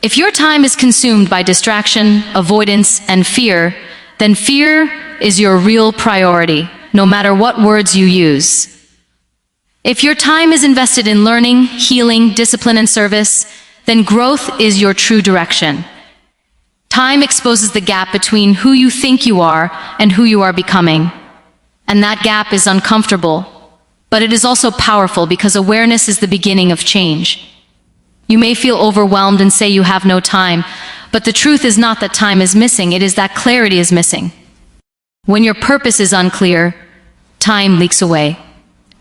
If your time is consumed by distraction, avoidance, and fear, then fear is your real priority, no matter what words you use. If your time is invested in learning, healing, discipline, and service, then growth is your true direction. Time exposes the gap between who you think you are and who you are becoming. And that gap is uncomfortable, but it is also powerful because awareness is the beginning of change. You may feel overwhelmed and say you have no time, but the truth is not that time is missing, it is that clarity is missing. When your purpose is unclear, time leaks away.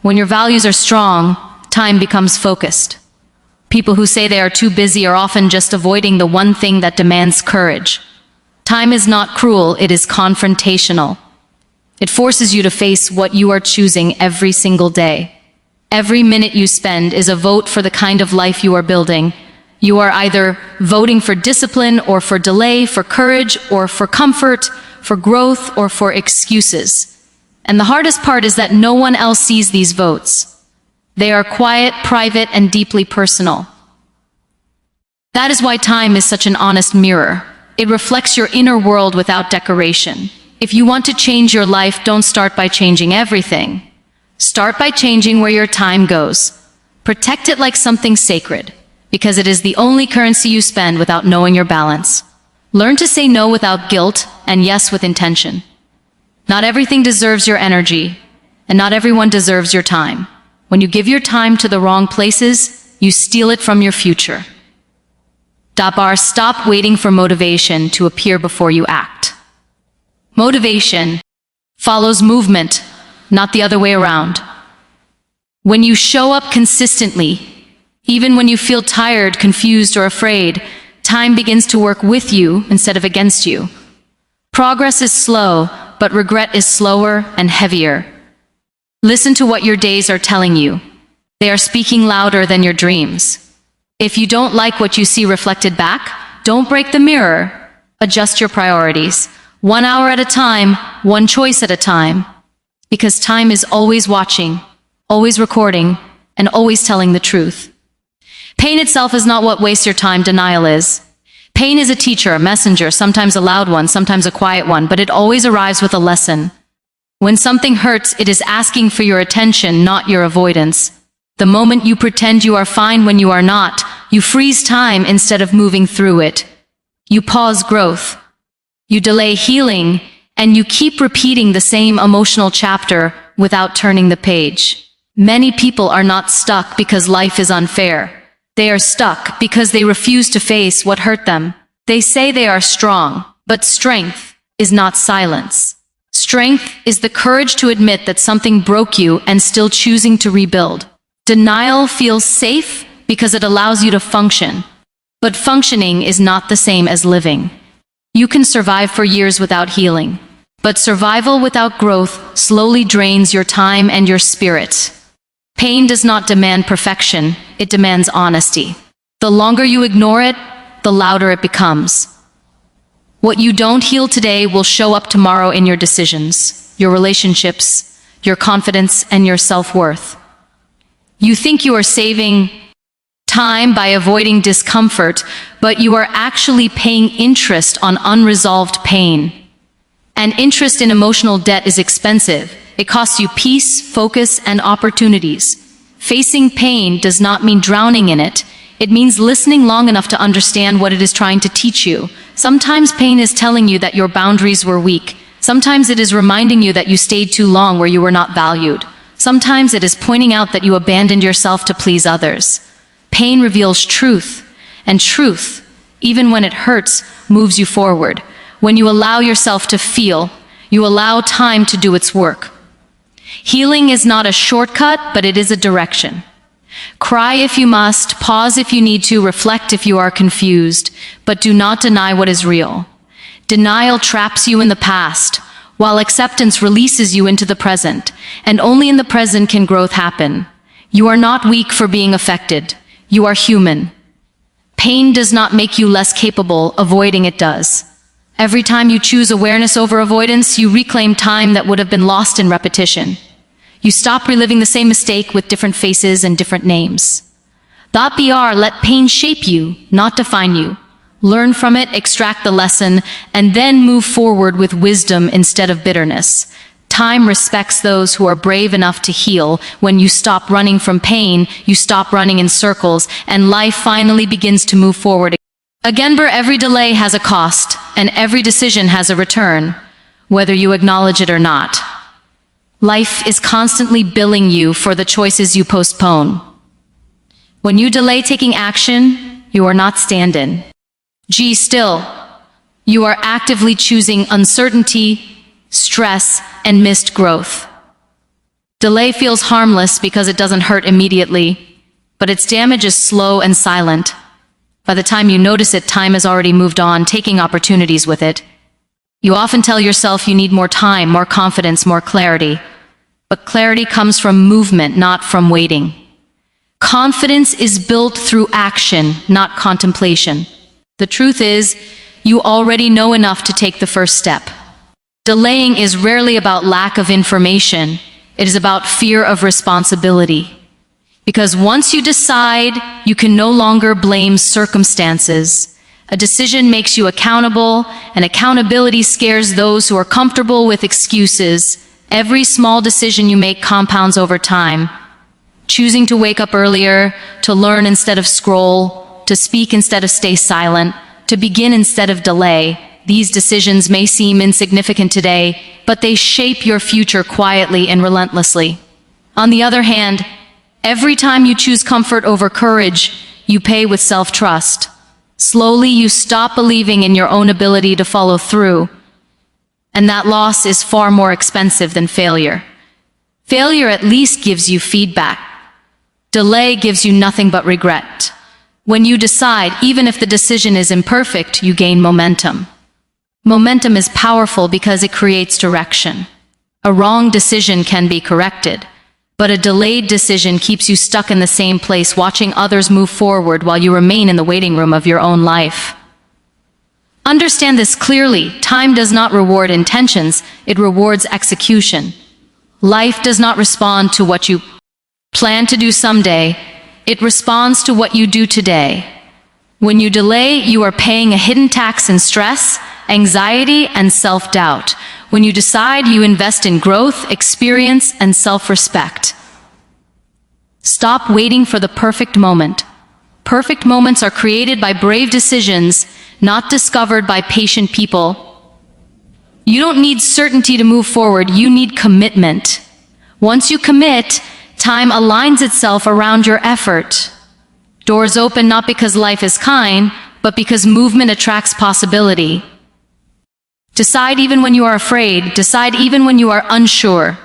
When your values are strong, time becomes focused. People who say they are too busy are often just avoiding the one thing that demands courage. Time is not cruel, it is confrontational. It forces you to face what you are choosing every single day. Every minute you spend is a vote for the kind of life you are building. You are either voting for discipline or for delay, for courage or for comfort, for growth or for excuses. And the hardest part is that no one else sees these votes. They are quiet, private, and deeply personal. That is why time is such an honest mirror. It reflects your inner world without decoration. If you want to change your life, don't start by changing everything. Start by changing where your time goes. Protect it like something sacred, because it is the only currency you spend without knowing your balance. Learn to say no without guilt and yes with intention. Not everything deserves your energy, and not everyone deserves your time. When you give your time to the wrong places, you steal it from your future. Stop waiting for motivation to appear before you act. Motivation follows movement, not the other way around. When you show up consistently, even when you feel tired, confused, or afraid, time begins to work with you instead of against you. Progress is slow, but regret is slower and heavier. Listen to what your days are telling you. They are speaking louder than your dreams. If you don't like what you see reflected back, don't break the mirror. Adjust your priorities. 1 hour at a time, one choice at a time. Because time is always watching, always recording, and always telling the truth. Pain itself is not what wastes your time, denial is. Pain is a teacher, a messenger, sometimes a loud one, sometimes a quiet one, but it always arrives with a lesson. When something hurts, it is asking for your attention, not your avoidance. The moment you pretend you are fine when you are not, you freeze time instead of moving through it. You pause growth. You delay healing, and you keep repeating the same emotional chapter without turning the page. Many people are not stuck because life is unfair. They are stuck because they refuse to face what hurt them. They say they are strong, but strength is not silence. Strength is the courage to admit that something broke you and still choosing to rebuild. Denial feels safe because it allows you to function. But functioning is not the same as living. You can survive for years without healing. But survival without growth slowly drains your time and your spirit. Pain does not demand perfection, it demands honesty. The longer you ignore it, the louder it becomes. What you don't heal today will show up tomorrow in your decisions, your relationships, your confidence, and your self-worth. You think you are saving time by avoiding discomfort, but you are actually paying interest on unresolved pain. And interest in emotional debt is expensive. It costs you peace, focus, and opportunities. Facing pain does not mean drowning in it. It means listening long enough to understand what it is trying to teach you. Sometimes pain is telling you that your boundaries were weak. Sometimes it is reminding you that you stayed too long where you were not valued. Sometimes it is pointing out that you abandoned yourself to please others. Pain reveals truth, and truth, even when it hurts, moves you forward. When you allow yourself to feel, you allow time to do its work. Healing is not a shortcut, but it is a direction. Cry if you must, pause if you need to, reflect if you are confused, but do not deny what is real. Denial traps you in the past, while acceptance releases you into the present, and only in the present can growth happen. You are not weak for being affected. You are human. Pain does not make you less capable, avoiding it does. Every time you choose awareness over avoidance, you reclaim time that would have been lost in repetition. You stop reliving the same mistake with different faces and different names. .br, let pain shape you, not define you. Learn from it, extract the lesson, and then move forward with wisdom instead of bitterness. Time respects those who are brave enough to heal. When you stop running from pain, you stop running in circles, and life finally begins to move forward. Again, every delay has a cost, and every decision has a return, whether you acknowledge it or not. Life is constantly billing you for the choices you postpone. When you delay taking action, you are not stand-in. Still, you are actively choosing uncertainty, stress, and missed growth. Delay feels harmless because it doesn't hurt immediately, but its damage is slow and silent. By the time you notice it, time has already moved on, taking opportunities with it. You often tell yourself you need more time, more confidence, more clarity. But clarity comes from movement, not from waiting. Confidence is built through action, not contemplation. The truth is, you already know enough to take the first step. Delaying is rarely about lack of information. It is about fear of responsibility. Because once you decide, you can no longer blame circumstances. A decision makes you accountable, and accountability scares those who are comfortable with excuses. Every small decision you make compounds over time. Choosing to wake up earlier, to learn instead of scroll, to speak instead of stay silent, to begin instead of delay. These decisions may seem insignificant today, but they shape your future quietly and relentlessly. On the other hand, every time you choose comfort over courage, you pay with self-trust. Slowly, you stop believing in your own ability to follow through, and that loss is far more expensive than failure. Failure at least gives you feedback. Delay gives you nothing but regret. When you decide, even if the decision is imperfect, you gain momentum. Momentum is powerful because it creates direction. A wrong decision can be corrected, but a delayed decision keeps you stuck in the same place, watching others move forward while you remain in the waiting room of your own life. Understand this clearly. Time does not reward intentions, it rewards execution. Life does not respond to what you plan to do someday, it responds to what you do today. When you delay, you are paying a hidden tax in stress, anxiety, and self-doubt. When you decide, you invest in growth, experience, and self-respect. Stop waiting for the perfect moment. Perfect moments are created by brave decisions, not discovered by patient people. You don't need certainty to move forward, you need commitment. Once you commit, time aligns itself around your effort. Doors open not because life is kind, but because movement attracts possibility. Decide even when you are afraid. Decide even when you are unsure.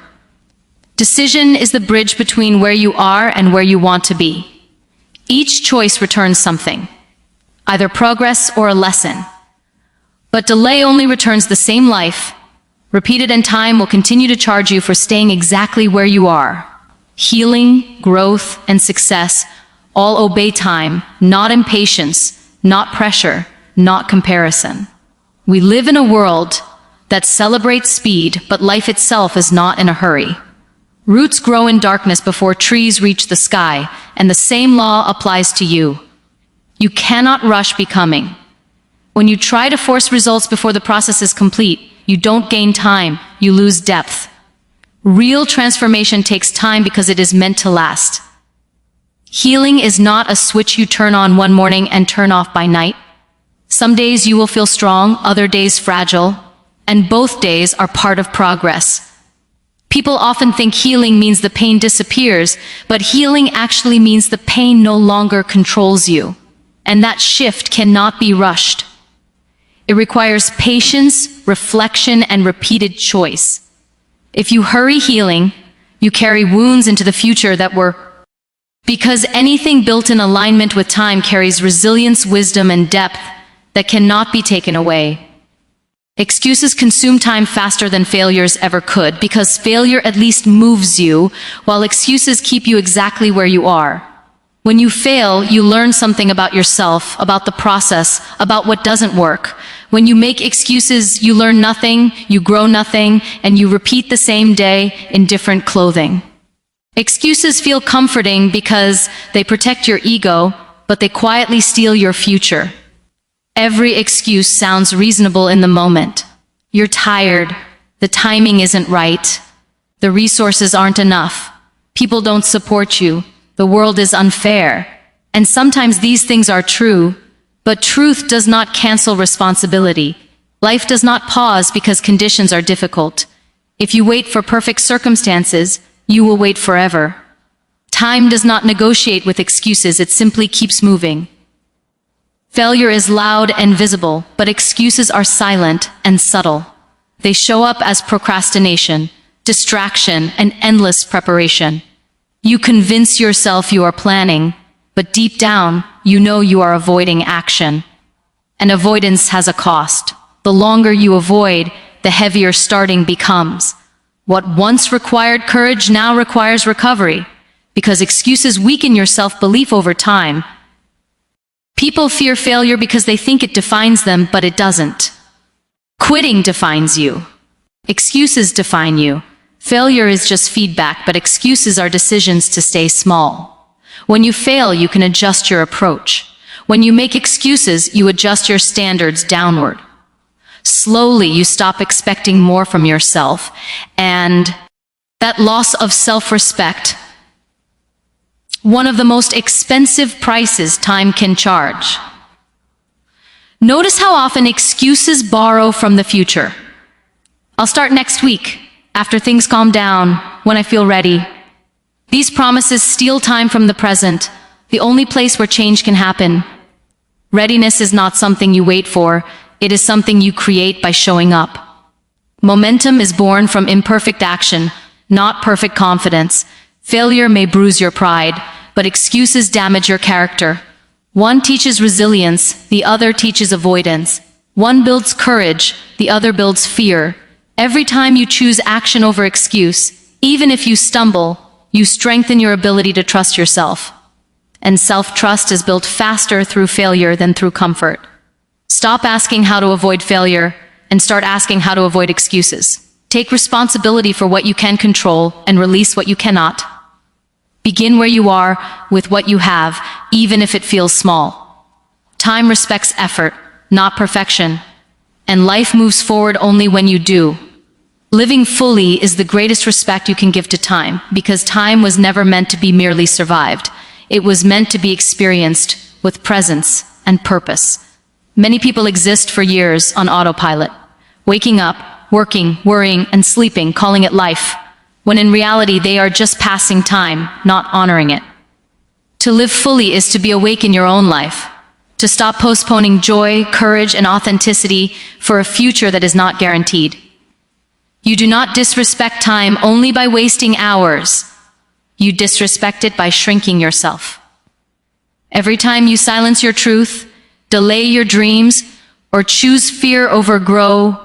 Decision is the bridge between where you are and where you want to be. Each choice returns something, either progress or a lesson. But delay only returns the same life. Repeated, and time will continue to charge you for staying exactly where you are. Healing, growth, and success all obey time, not impatience, not pressure, not comparison. We live in a world that celebrates speed, but life itself is not in a hurry. Roots grow in darkness before trees reach the sky, and the same law applies to you. You cannot rush becoming. When you try to force results before the process is complete, you don't gain time, you lose depth. Real transformation takes time because it is meant to last. Healing is not a switch you turn on one morning and turn off by night. Some days you will feel strong, other days fragile, and both days are part of progress. People often think healing means the pain disappears, but healing actually means the pain no longer controls you, and that shift cannot be rushed. It requires patience, reflection, and repeated choice. If you hurry healing, you carry wounds into the future that were because anything built in alignment with time carries resilience, wisdom, and depth that cannot be taken away. Excuses consume time faster than failures ever could, because failure at least moves you, while excuses keep you exactly where you are. When you fail, you learn something about yourself, about the process, about what doesn't work. When you make excuses, you learn nothing, you grow nothing, and you repeat the same day in different clothing. Excuses feel comforting because they protect your ego, but they quietly steal your future. Every excuse sounds reasonable in the moment. You're tired. The timing isn't right. The resources aren't enough. People don't support you. The world is unfair. And sometimes these things are true, but truth does not cancel responsibility. Life does not pause because conditions are difficult. If you wait for perfect circumstances, you will wait forever. Time does not negotiate with excuses, it simply keeps moving. Failure is loud and visible, but excuses are silent and subtle. They show up as procrastination, distraction, and endless preparation. You convince yourself you are planning, but deep down, you know you are avoiding action. And avoidance has a cost. The longer you avoid, the heavier starting becomes. What once required courage now requires recovery, because excuses weaken your self-belief over time. People fear failure because they think it defines them, but it doesn't. Quitting defines you. Excuses define you. Failure is just feedback, but excuses are decisions to stay small. When you fail, you can adjust your approach. When you make excuses, you adjust your standards downward. Slowly, you stop expecting more from yourself, and that loss of self-respect, one of the most expensive prices time can charge. Notice how often excuses borrow from the future. I'll start next week, after things calm down, when I feel ready. These promises steal time from the present, the only place where change can happen. Readiness is not something you wait for, it is something you create by showing up. Momentum is born from imperfect action, not perfect confidence. Failure may bruise your pride, but excuses damage your character. One teaches resilience, the other teaches avoidance. One builds courage, the other builds fear. Every time you choose action over excuse, even if you stumble, you strengthen your ability to trust yourself. And self-trust is built faster through failure than through comfort. Stop asking how to avoid failure and start asking how to avoid excuses. Take responsibility for what you can control and release what you cannot. Begin where you are with what you have, even if it feels small. Time respects effort, not perfection. And life moves forward only when you do. Living fully is the greatest respect you can give to time, because time was never meant to be merely survived. It was meant to be experienced with presence and purpose. Many people exist for years on autopilot, waking up, working, worrying, and sleeping, calling it life, when in reality they are just passing time, not honoring it. To live fully is to be awake in your own life, to stop postponing joy, courage, and authenticity for a future that is not guaranteed. You do not disrespect time only by wasting hours. You disrespect it by shrinking yourself. Every time you silence your truth, delay your dreams, or choose fear over grow,